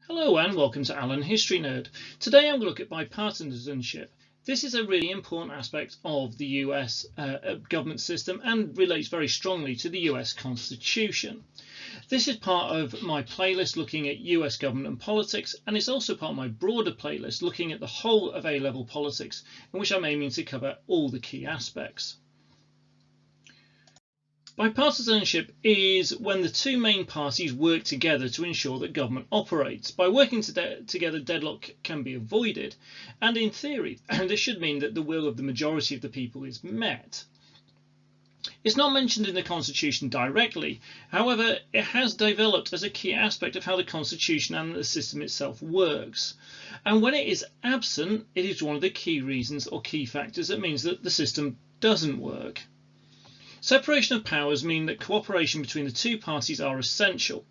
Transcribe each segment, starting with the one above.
Hello and welcome to Alan History Nerd. Today I'm going to look at bipartisanship. This is a really important aspect of the US government system and relates very strongly to the US Constitution. This is part of my playlist looking at US government and politics, and it's also part of my broader playlist looking at the whole of A-level politics, in which I'm aiming to cover all the key aspects. Bipartisanship is when the two main parties work together to ensure that government operates. By working together, deadlock can be avoided, and in theory, this should mean that the will of the majority of the people is met. It's not mentioned in the Constitution directly, however, it has developed as a key aspect of how the Constitution and the system itself works. And when it is absent, it is one of the key reasons or key factors that means that the system doesn't work. Separation of powers mean that cooperation between the two parties are essential.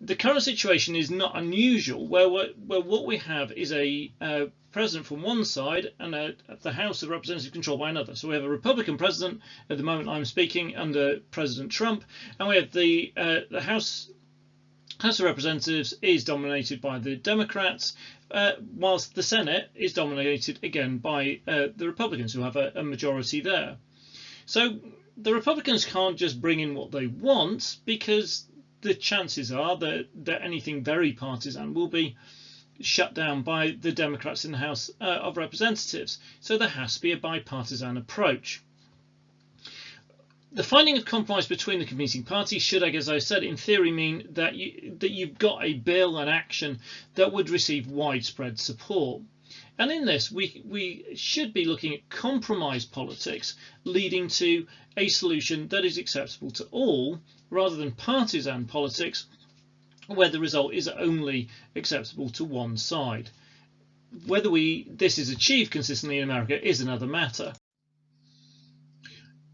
The current situation is not unusual, where what we have is a president from one side and the House of Representatives controlled by another. So we have a Republican president at the moment I'm speaking under President Trump, and we have the House of Representatives is dominated by the Democrats, whilst the Senate is dominated again by the Republicans, who have a majority there. So the Republicans can't just bring in what they want, because the chances are that anything very partisan will be shut down by the Democrats in the House of Representatives. So there has to be a bipartisan approach. The finding of compromise between the competing parties should, as I said, in theory mean that you've got a bill and action that would receive widespread support. And in this, we should be looking at compromise politics leading to a solution that is acceptable to all, rather than partisan politics where the result is only acceptable to one side. Whether this is achieved consistently in America is another matter.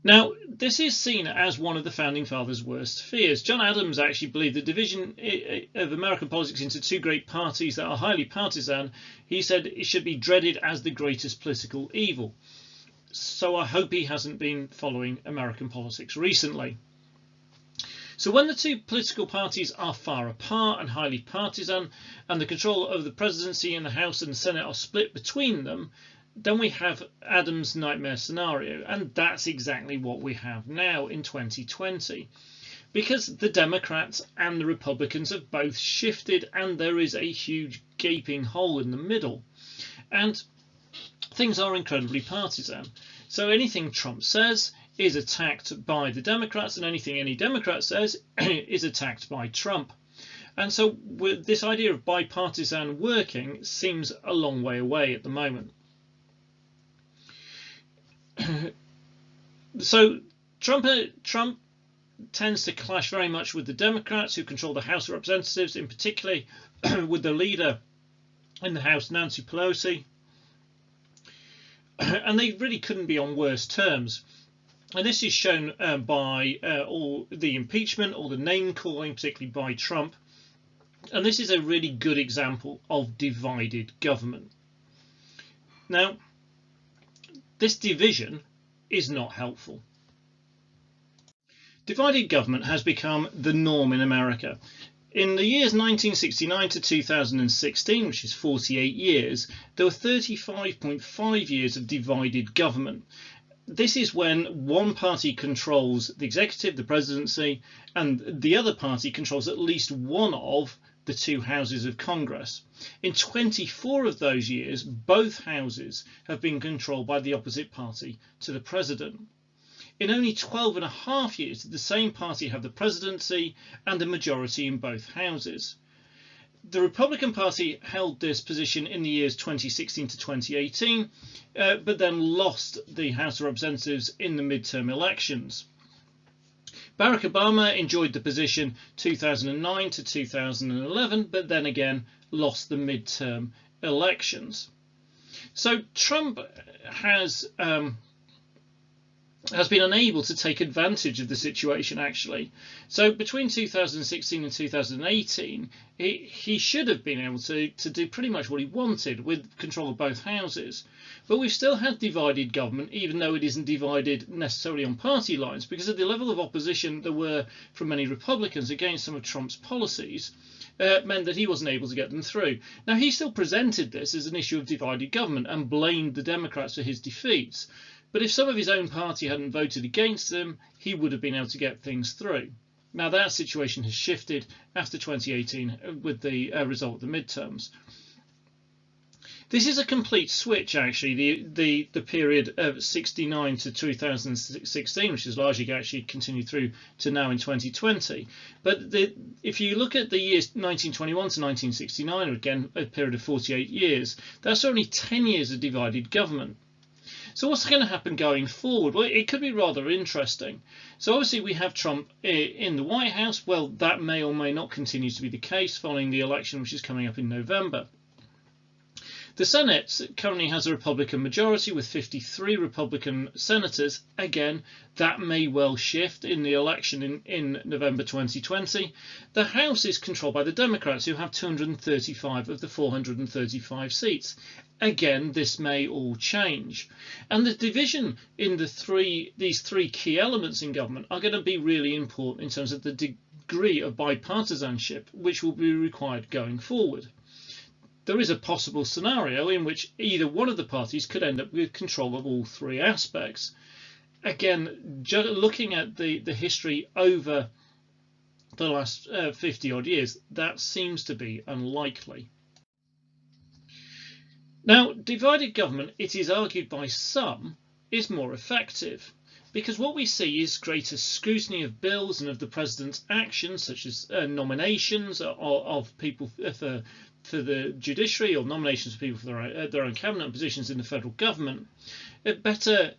Now, this is seen as one of the Founding Fathers' worst fears. John Adams actually believed the division of American politics into two great parties that are highly partisan. He said it should be dreaded as the greatest political evil. So I hope he hasn't been following American politics recently. So when the two political parties are far apart and highly partisan, and the control of the presidency and the House and the Senate are split between them, then we have Adams' nightmare scenario, and that's exactly what we have now in 2020, because the Democrats and the Republicans have both shifted and there is a huge gaping hole in the middle, and things are incredibly partisan. So anything Trump says is attacked by the Democrats, and anything any Democrat says is attacked by Trump. And so this idea of bipartisan working seems a long way away at the moment. So Trump tends to clash very much with the Democrats, who control the House of Representatives, in particular with the leader in the House, Nancy Pelosi, and they really couldn't be on worse terms. And this is shown by all the impeachment, or the name calling, particularly by Trump. And this is a really good example of divided government. Now, this division is not helpful. Divided government has become the norm in America. In the years 1969 to 2016, which is 48 years, there were 35.5 years of divided government. This is when one party controls the executive, the presidency, and the other party controls at least one of the two houses of Congress. In 24 of those years, both houses have been controlled by the opposite party to the president. In only 12.5 years did the same party have the presidency and a majority in both houses. The Republican Party held this position in the years 2016 to 2018, but then lost the House of Representatives in the midterm elections. Barack Obama enjoyed the position 2009 to 2011, but then again lost the midterm elections. So Trump has been unable to take advantage of the situation, actually. So between 2016 and 2018, he should have been able to do pretty much what he wanted with control of both houses. But we've still had divided government, even though it isn't divided necessarily on party lines, because of the level of opposition there were from many Republicans against some of Trump's policies. meant that he wasn't able to get them through. Now, he still presented this as an issue of divided government and blamed the Democrats for his defeats. But if some of his own party hadn't voted against him, he would have been able to get things through. Now, that situation has shifted after 2018 with the result of the midterms. This is a complete switch, actually, the period of 69 to 2016, which has largely actually continued through to now in 2020. But if you look at the years 1921 to 1969, again, a period of 48 years, that's only 10 years of divided government. So what's going to happen going forward? Well, it could be rather interesting. So obviously we have Trump in the White House. Well, that may or may not continue to be the case following the election, which is coming up in November. The Senate currently has a Republican majority with 53 Republican senators. Again, that may well shift in the election in November 2020. The House is controlled by the Democrats, who have 235 of the 435 seats. Again, this may all change. And the division in these three key elements in government are going to be really important in terms of the degree of bipartisanship which will be required going forward. There is a possible scenario in which either one of the parties could end up with control of all three aspects. Again, looking at the history over the last 50 odd years, that seems to be unlikely. Now, divided government, it is argued by some, is more effective, because what we see is greater scrutiny of bills and of the president's actions, such as nominations of people for the judiciary, or nominations of people for their own cabinet positions in the federal government. Better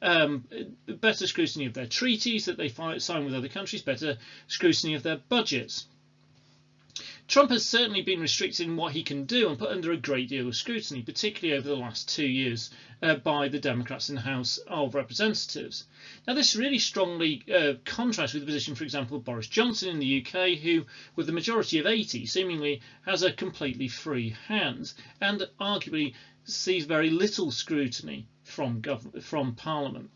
scrutiny of their treaties that they sign with other countries, better scrutiny of their budgets. Trump has certainly been restricted in what he can do and put under a great deal of scrutiny, particularly over the last 2 years by the Democrats in the House of Representatives. Now, this really strongly contrasts with the position, for example, of Boris Johnson in the UK, who, with a majority of 80, seemingly has a completely free hand and arguably sees very little scrutiny from Parliament.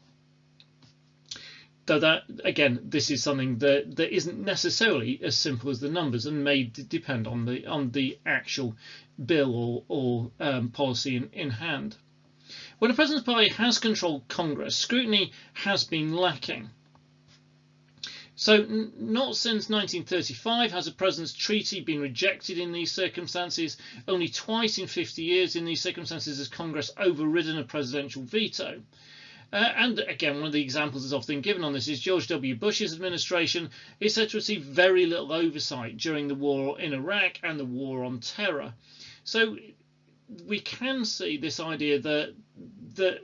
Though that, again, this is something that isn't necessarily as simple as the numbers and may depend on the actual bill or policy in hand. When a president's party has controlled Congress, scrutiny has been lacking. So not since 1935 has a president's treaty been rejected in these circumstances. Only twice in 50 years in these circumstances has Congress overridden a presidential veto. And again, one of the examples that's often given on this is George W. Bush's administration is said to receive very little oversight during the war in Iraq and the war on terror. So we can see this idea that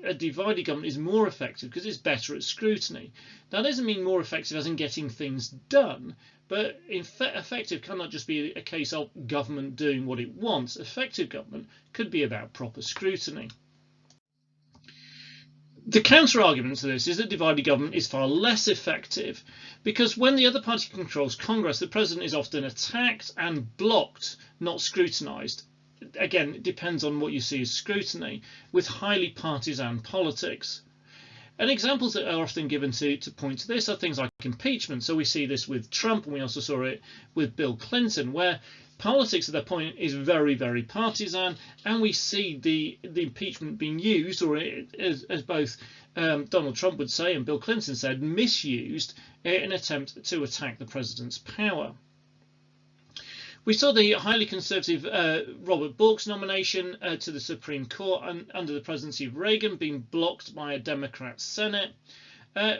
a divided government is more effective because it's better at scrutiny. That doesn't mean more effective as in getting things done, but effective cannot just be a case of government doing what it wants. Effective government could be about proper scrutiny. The counter-argument to this is that divided government is far less effective because when the other party controls Congress, the president is often attacked and blocked, not scrutinised. Again, it depends on what you see as scrutiny, with highly partisan politics. And examples that are often given to point to this are things like impeachment. So we see this with Trump, and we also saw it with Bill Clinton, where politics at that point is very, very partisan, and we see the impeachment being used, or as both Donald Trump would say and Bill Clinton said, misused in an attempt to attack the president's power. We saw the highly conservative Robert Bork's nomination to the Supreme Court under the presidency of Reagan being blocked by a Democrat Senate.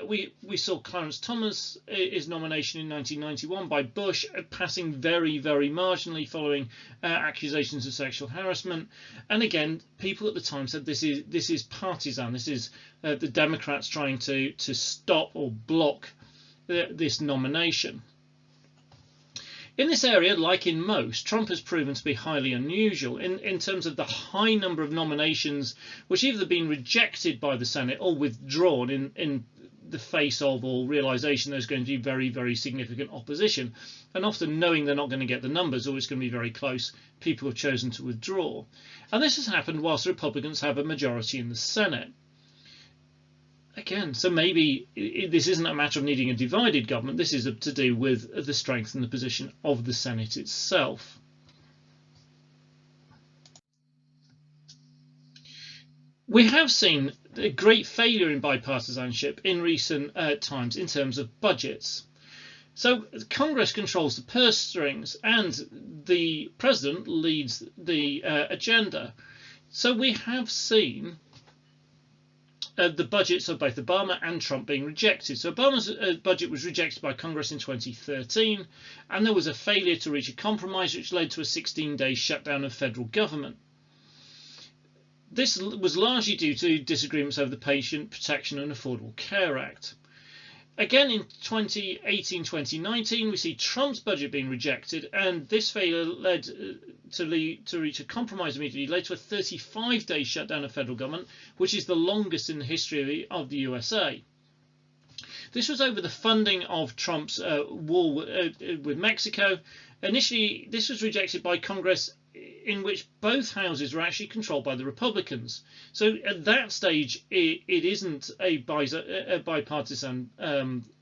We saw Clarence Thomas's nomination in 1991 by Bush passing very, very marginally following accusations of sexual harassment. And again, people at the time said this is partisan. This is the Democrats trying to stop or block this nomination. In this area, like in most, Trump has proven to be highly unusual in terms of the high number of nominations which either have been rejected by the Senate or withdrawn in the face of or realization there's going to be very, very significant opposition. And often knowing they're not going to get the numbers or it's going to be very close, people have chosen to withdraw. And this has happened whilst the Republicans have a majority in the Senate. Again, so maybe this isn't a matter of needing a divided government. This is to do with the strength and the position of the Senate itself. We have seen a great failure in bipartisanship in recent times in terms of budgets. So Congress controls the purse strings and the president leads the agenda. So we have seen the budgets of both Obama and Trump being rejected. So Obama's budget was rejected by Congress in 2013, and there was a failure to reach a compromise which led to a 16-day shutdown of federal government. This was largely due to disagreements over the Patient Protection and Affordable Care Act. Again, in 2018-2019, we see Trump's budget being rejected, and this failure led to reach a compromise immediately, led to a 35-day shutdown of federal government, which is the longest in the history of the USA. This was over the funding of Trump's war with Mexico. Initially, this was rejected by Congress, in which both houses were actually controlled by the Republicans. So at that stage, it isn't a bipartisan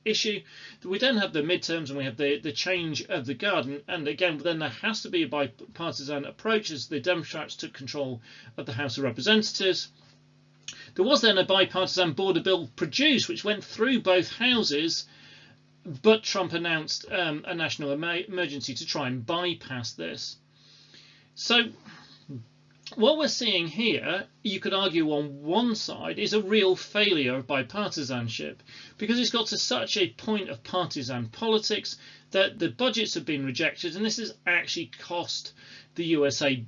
issue. We then have the midterms and we have the change of the guard. And again, then there has to be a bipartisan approach as the Democrats took control of the House of Representatives. There was then a bipartisan border bill produced, which went through both houses, but Trump announced a national emergency to try and bypass this. So what we're seeing here, you could argue on one side, is a real failure of bipartisanship, because it's got to such a point of partisan politics that the budgets have been rejected, and this has actually cost the USA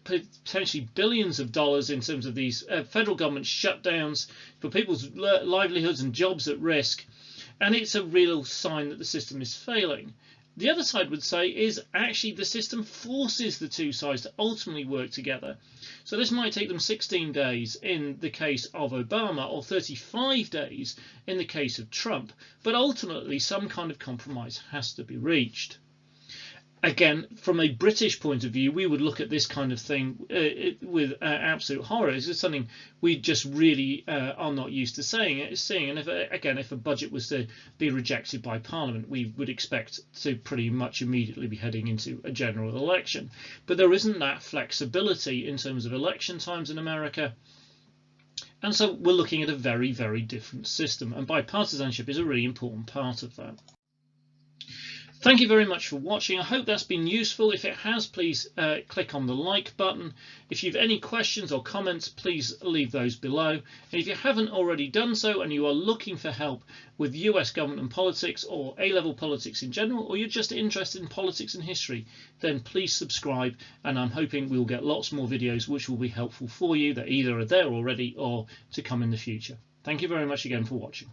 potentially billions of dollars in terms of these federal government shutdowns, for people's livelihoods and jobs at risk, and it's a real sign that the system is failing. The other side would say is actually the system forces the two sides to ultimately work together. So this might take them 16 days in the case of Obama, or 35 days in the case of Trump, but ultimately some kind of compromise has to be reached. Again, from a British point of view, we would look at this kind of thing with absolute horror. This is something we just really are not used to seeing. And if a budget was to be rejected by Parliament, we would expect to pretty much immediately be heading into a general election. But there isn't that flexibility in terms of election times in America. And so we're looking at a very, very different system. And bipartisanship is a really important part of that. Thank you very much for watching. I hope that's been useful. If it has, please click on the like button. If you've any questions or comments, please leave those below. And if you haven't already done so and you are looking for help with US government and politics, or A-level politics in general, or you're just interested in politics and history, then please subscribe, and I'm hoping we'll get lots more videos which will be helpful for you that either are there already or to come in the future. Thank you very much again for watching.